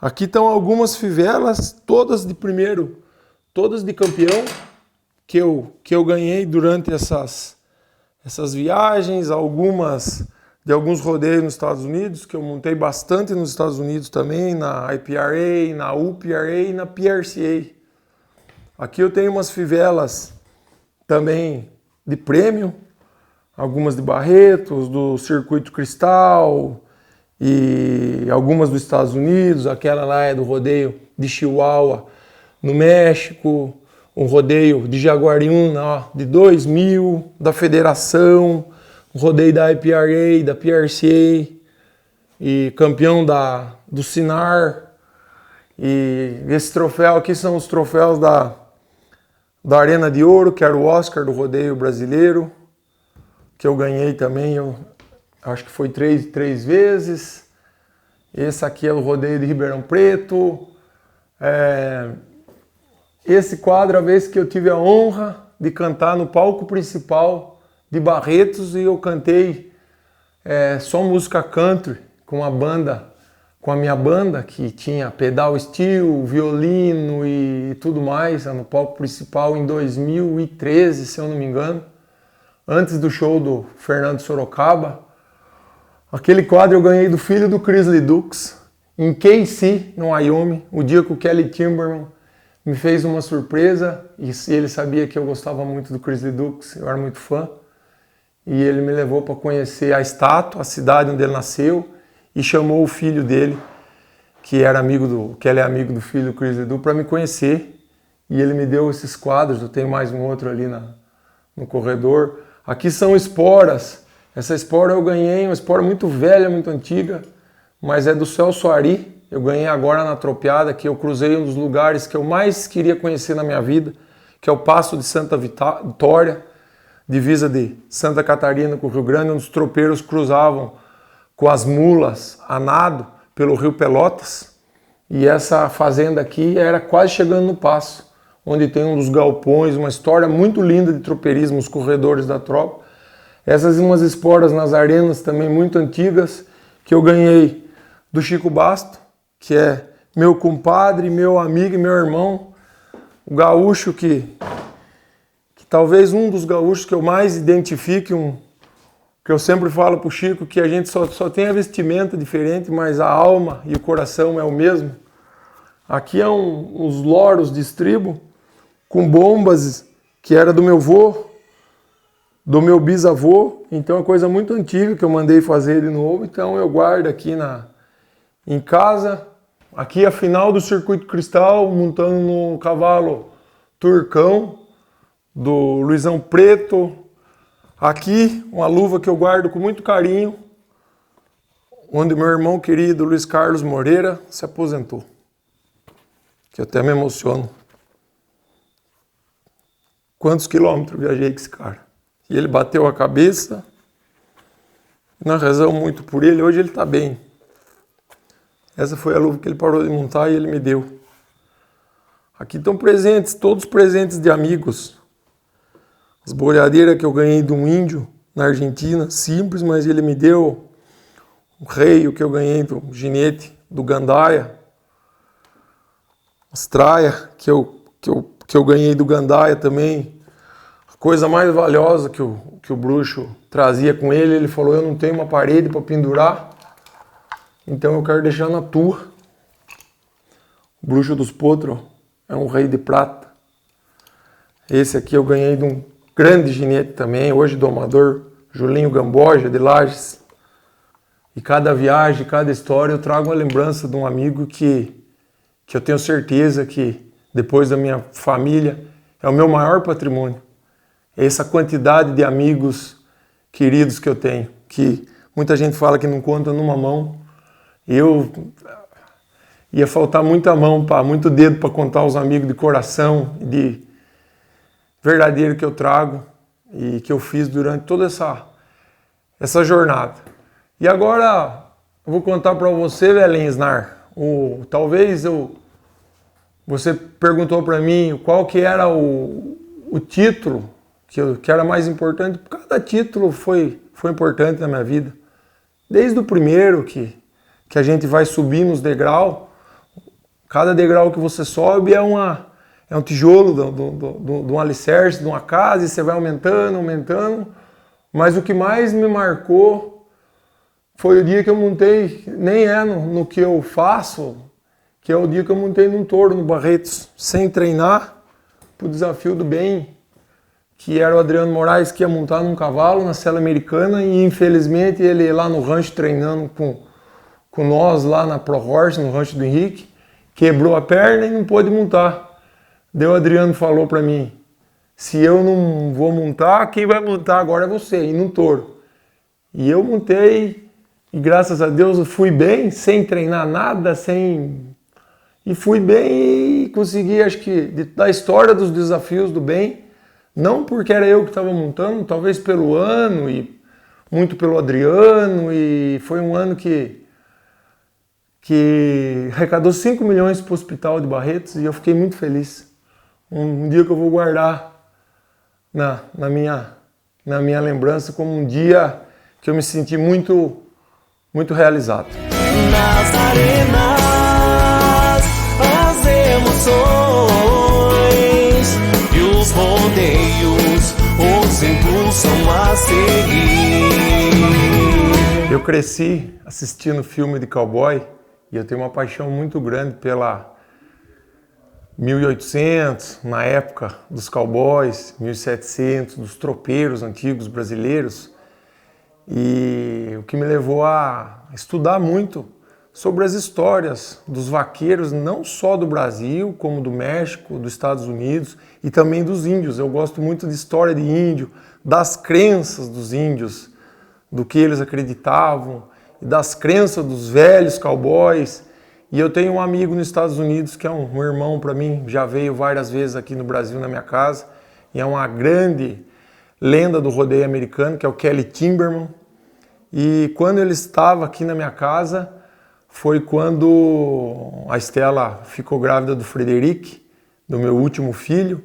Aqui estão algumas fivelas, todas de primeiro, todas de campeão, que eu ganhei durante essas viagens, algumas de alguns rodeios nos Estados Unidos, que eu montei bastante nos Estados Unidos também, na IPRA, na UPRA e na PRCA. Aqui eu tenho umas fivelas também de prêmio, algumas de Barretos, do Circuito Cristal e algumas dos Estados Unidos. Aquela lá é do rodeio de Chihuahua, no México, um rodeio de Jaguariúna de 2000, da Federação, um rodeio da IPRA, da PRCA e campeão do Sinar. E esse troféu aqui são os troféus da Arena de Ouro, que era o Oscar do rodeio brasileiro, que eu ganhei também, eu acho que foi três vezes. Esse aqui é o rodeio de Ribeirão Preto. Esse quadro, a vez que eu tive a honra de cantar no palco principal de Barretos, e eu cantei só música country com a minha banda, que tinha pedal steel, violino e tudo mais, no palco principal em 2013, se eu não me engano, antes do show do Fernando Sorocaba. Aquele quadro eu ganhei do filho do Chris Ledoux, em KC, no Wyoming, o dia que o Kelly Timberman me fez uma surpresa, e ele sabia que eu gostava muito do Chris Ledoux, eu era muito fã, e ele me levou para conhecer a estátua, a cidade onde ele nasceu, e chamou o filho dele, que ele é amigo do filho do Chris Ledoux, para me conhecer, e ele me deu esses quadros. Eu tenho mais um outro ali no corredor. Aqui são esporas. Essa espora eu ganhei, uma espora muito velha, muito antiga, mas é do Celso Ari. Eu ganhei agora na tropeada, que eu cruzei um dos lugares que eu mais queria conhecer na minha vida, que é o Passo de Santa Vitória, divisa de Santa Catarina com o Rio Grande, onde os tropeiros cruzavam com as mulas a nado pelo Rio Pelotas. E essa fazenda aqui era quase chegando no Passo, onde tem um dos galpões, uma história muito linda de tropeirismo, os corredores da tropa. Essas umas esporas nas arenas também muito antigas, que eu ganhei do Chico Basto, que é meu compadre, meu amigo e meu irmão, o gaúcho que talvez um dos gaúchos que eu mais identifique, que eu sempre falo pro Chico, que a gente só tem a vestimenta diferente, mas a alma e o coração é o mesmo. Aqui é uns loros de estribo com bombas que era do meu avô, do meu bisavô, então é coisa muito antiga que eu mandei fazer de novo, então eu guardo aqui em casa. Aqui a final do Circuito Cristal, montando no cavalo Turcão, do Luizão Preto. Aqui uma luva que eu guardo com muito carinho, onde meu irmão querido Luiz Carlos Moreira se aposentou, que eu até me emociono. Quantos quilômetros viajei com esse cara? E ele bateu a cabeça, nós rezamos muito por ele, hoje ele está bem. Essa foi a luva que ele parou de montar e ele me deu. Aqui estão presentes, todos presentes de amigos. As boiadeiras que eu ganhei de um índio na Argentina, simples, mas ele me deu. O rei, o que eu ganhei do ginete, do Gandaia. As traias que eu ganhei do Gandaia também. A coisa mais valiosa que o bruxo trazia com ele, ele falou: eu não tenho uma parede para pendurar, então eu quero deixar na tua. O bruxo dos Potros é um rei de prata. Esse aqui eu ganhei de um grande ginete também, hoje domador, Julinho Gamboja, de Lages. E cada viagem, cada história, eu trago uma lembrança de um amigo que eu tenho certeza que, depois da minha família, é o meu maior patrimônio. Essa quantidade de amigos queridos que eu tenho, que muita gente fala que não conta numa mão. Ia faltar muita mão, muito dedo para contar os amigos de coração, de verdadeiro que eu trago e que eu fiz durante toda essa jornada. E agora eu vou contar para você, Velensnar, você perguntou para mim qual que era o título que era mais importante. Cada título foi importante na minha vida. Desde o primeiro, que a gente vai subir nos degraus, Cada degrau que você sobe é um tijolo de um alicerce, de uma casa, e você vai aumentando, aumentando. Mas o que mais me marcou foi o dia que eu montei, nem é no que eu faço, que é o dia que eu montei num touro no Barretos, sem treinar, pro Desafio do Bem, que era o Adriano Moraes que ia montar num cavalo na Sela Americana, e infelizmente ele lá no rancho treinando com nós lá na Pro Horse, no rancho do Henrique, quebrou a perna e não pôde montar. Daí o Adriano falou para mim, se eu não vou montar, quem vai montar agora é você, e no touro. E eu montei, e graças a Deus eu fui bem, sem treinar nada, e fui bem e consegui, acho que, da história dos Desafios do Bem, não porque era eu que estava montando, talvez pelo ano e muito pelo Adriano, e foi um ano que arrecadou 5 milhões para o Hospital de Barretos, e eu fiquei muito feliz. Um dia que eu vou guardar na minha lembrança como um dia que eu me senti muito, muito realizado. Nas arenas, as emoções e os rodeios os impulsam a seguir. Eu cresci assistindo filme de cowboy e eu tenho uma paixão muito grande pela 1800, na época dos cowboys, 1700, dos tropeiros antigos brasileiros, e o que me levou a estudar muito sobre as histórias dos vaqueiros, não só do Brasil, como do México, dos Estados Unidos e também dos índios. Eu gosto muito de história de índio, das crenças dos índios, do que eles acreditavam, e das crenças dos velhos cowboys. E eu tenho um amigo nos Estados Unidos que é um irmão para mim, já veio várias vezes aqui no Brasil na minha casa, e é uma grande lenda do rodeio americano, que é o Kelly Timberman. E quando ele estava aqui na minha casa, foi quando a Estela ficou grávida do Frederic, do meu último filho,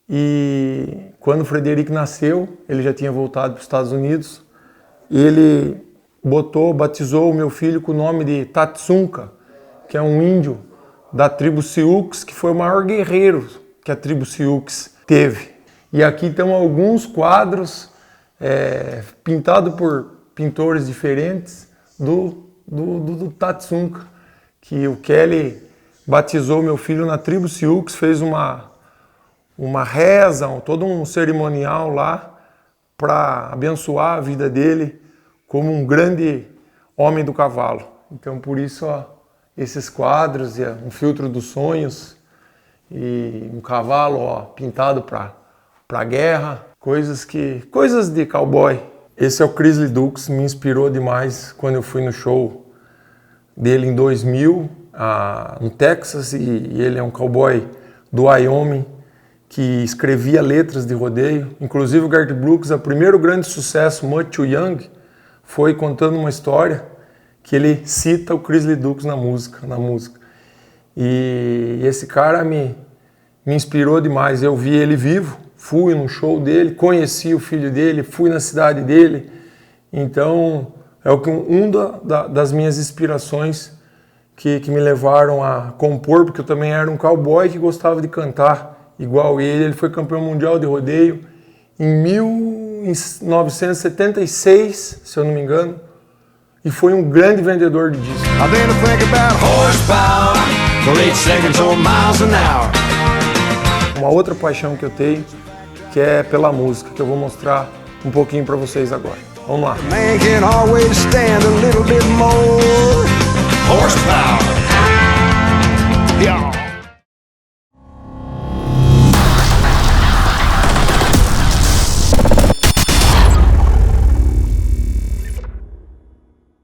e quando o Frederic nasceu, ele já tinha voltado para os Estados Unidos, e ele batizou o meu filho com o nome de Tatsunka, que é um índio da tribo Sioux, que foi o maior guerreiro que a tribo Sioux teve. E aqui estão alguns quadros pintados por pintores diferentes do Tatsunka, que o Kelly batizou meu filho na tribo Sioux, fez uma reza, todo um cerimonial lá para abençoar a vida dele como um grande homem do cavalo. Então por isso esses quadros, um filtro dos sonhos e um cavalo pintado para a guerra, coisas de cowboy. Esse é o Grizzly Dukes, me inspirou demais quando eu fui no show dele em 2000, no Texas, e ele é um cowboy do Wyoming que escrevia letras de rodeio. Inclusive o Garth Brooks, o primeiro grande sucesso, Much Too Young, foi contando uma história que ele cita o Grizzly Dukes na música. E esse cara me inspirou demais. Eu vi ele vivo, fui no show dele, conheci o filho dele, fui na cidade dele. Então é das minhas inspirações que me levaram a compor, porque eu também era um cowboy que gostava de cantar igual ele. Ele foi campeão mundial de rodeio em 1976, se eu não me engano, e foi um grande vendedor de discos. Uma outra paixão que eu tenho, que é pela música, que eu vou mostrar um pouquinho para vocês agora. Vamos lá.